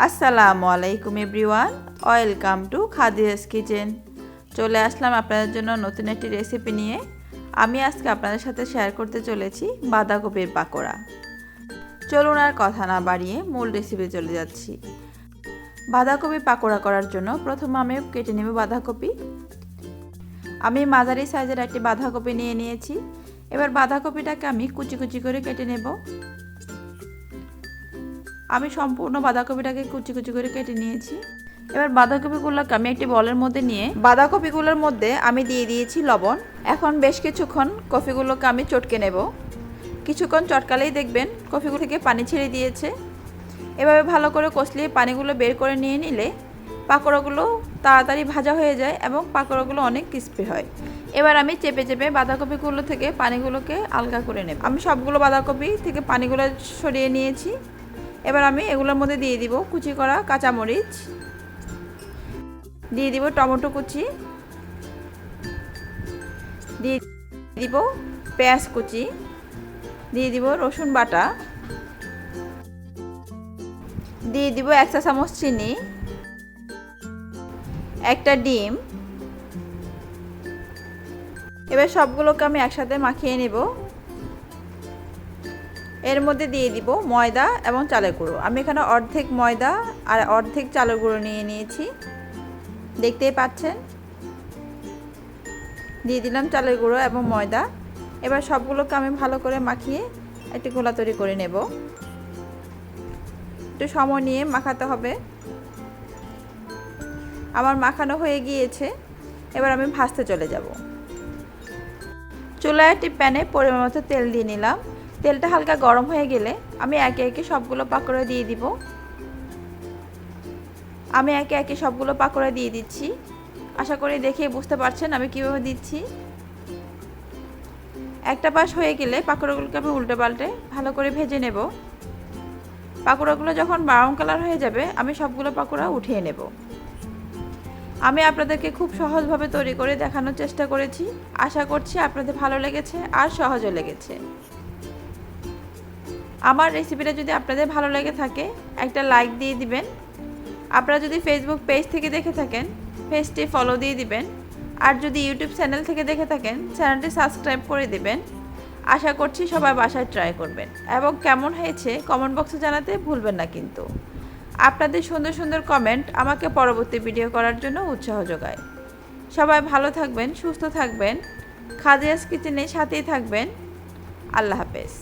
আসসালামু আলাইকুম everyone, welcome to Khadija's kitchen. চলে আসলাম আপনাদের জন্য নতুন একটি রেসিপি নিয়ে। আমি আজকে আপনাদের সাথে শেয়ার করতে চলেছি বাঁধাকপির পাকোড়া। চলুন আর কথা না বাড়িয়ে মূল রেসিপি চলে যাচ্ছি। বাঁধাকপি পাকোড়া করার জন্য প্রথমে আমি কেটে নেব বাঁধাকপি। আমি মাঝারি সাইজের একটি বাঁধাকপি নিয়ে নিয়েছি। এবার বাঁধাকপিটাকে আমি কুচি কুচি করে কেটে নেব। আমি সম্পূর্ণ বাঁধাকপিটাকে কুচি কুচি করে কেটে নিয়েছি। এবার বাঁধাকপিগুলোকে আমি একটি বলের মধ্যে নিয়ে বাঁধাকপিগুলোর মধ্যে আমি দিয়ে দিয়েছি লবণ। এখন বেশ কিছুক্ষণ কফিগুলোকে আমি চটকে নেব। কিছুক্ষণ চটকালেই দেখবেন কফিগুলো থেকে পানি ছেড়ে দিয়েছে। এভাবে ভালো করে কষলিয়ে পানিগুলো বের করে নিয়ে নিলে পাকোড়াগুলো তাড়াতাড়ি ভাজা হয়ে যায় এবং পাকোড়াগুলো অনেক ক্রিস্পি হয়। এবার আমি চেপে চেপে বাঁধাকপিগুলো থেকে পানিগুলোকে আলগা করে নেব। আমি সবগুলো বাঁধাকপি থেকে পানিগুলো সরিয়ে নিয়েছি। এবার আমি এগুলোর মধ্যে দিয়ে দিব কুচি করা কাঁচামরিচ, দিয়ে দিব টমেটো কুচি, দিয়ে দিব পেঁয়াজ কুচি, দিয়ে দিব রসুন বাটা, দিয়ে দিব 1 চা চামচ চিনি, একটা ডিম। এবার সবগুলোকে আমি একসাথে মাখিয়ে নেব। এর মধ্যে দিয়ে দিব ময়দা এবং চালের গুঁড়ো। আমি এখানে অর্ধেক ময়দা আর অর্ধেক চালের গুঁড়ো নিয়ে নিয়েছি, দেখতেই পাচ্ছেন। দিয়ে দিলাম চালের গুঁড়ো এবং ময়দা। এবার সবগুলোকে আমি ভালো করে মাখিয়ে একটি গোলা তৈরি করে নেব। একটু সময় নিয়ে মাখাতে হবে। আমার মাখানো হয়ে গিয়েছে। এবার আমি ভাজতে চলে যাব। চুলায় একটি প্যানে পরিমাণ মতো তেল দিয়ে নিলাম। তেলটা হালকা গরম হয়ে গেলে আমি একে একে সবগুলো পাকোড়া দিয়ে দিব। আমি একে একে সবগুলো পাকোড়া দিয়ে দিচ্ছি। আশা করি দেখে বুঝতে পারছেন আমি কিভাবে দিচ্ছি। একটা পাশ হয়ে গেলে পাকোড়াগুলোকে আমি উল্টে পাল্টে ভালো করে ভেজে নেব। পাকোড়াগুলো যখন ব্রাউন কালার হয়ে যাবে আমি সবগুলো পাকোড়া উঠিয়ে নেব। আমি আপনাদেরকে খুব সহজভাবে তৈরি করে দেখানোর চেষ্টা করেছি। আশা করছি আপনাদের ভালো লেগেছে আর সহজও লেগেছে। আমার রেসিপিটা যদি আপনাদের ভালো লেগে থাকে একটা লাইক দিয়ে দিবেন। আপনারা যদি ফেসবুক পেজ থেকে দেখে থাকেন পেজটি ফলো দিয়ে দিবেন। আর যদি ইউটিউব চ্যানেল থেকে দেখে থাকেন চ্যানেলটি সাবস্ক্রাইব করে দিবেন। আশা করছি সবাই বাসায় ট্রাই করবেন এবং কেমন হয়েছে কমেন্ট বক্সে জানাতে ভুলবেন না কিন্তু। আপনাদের সুন্দর সুন্দর কমেন্ট আমাকে পরবর্তী ভিডিও করার জন্য উৎসাহ যোগায়। সবাই ভালো থাকবেন, সুস্থ থাকবেন, খাদিজাস কিচেনের সাথেই থাকবেন। আল্লাহ হাফেজ।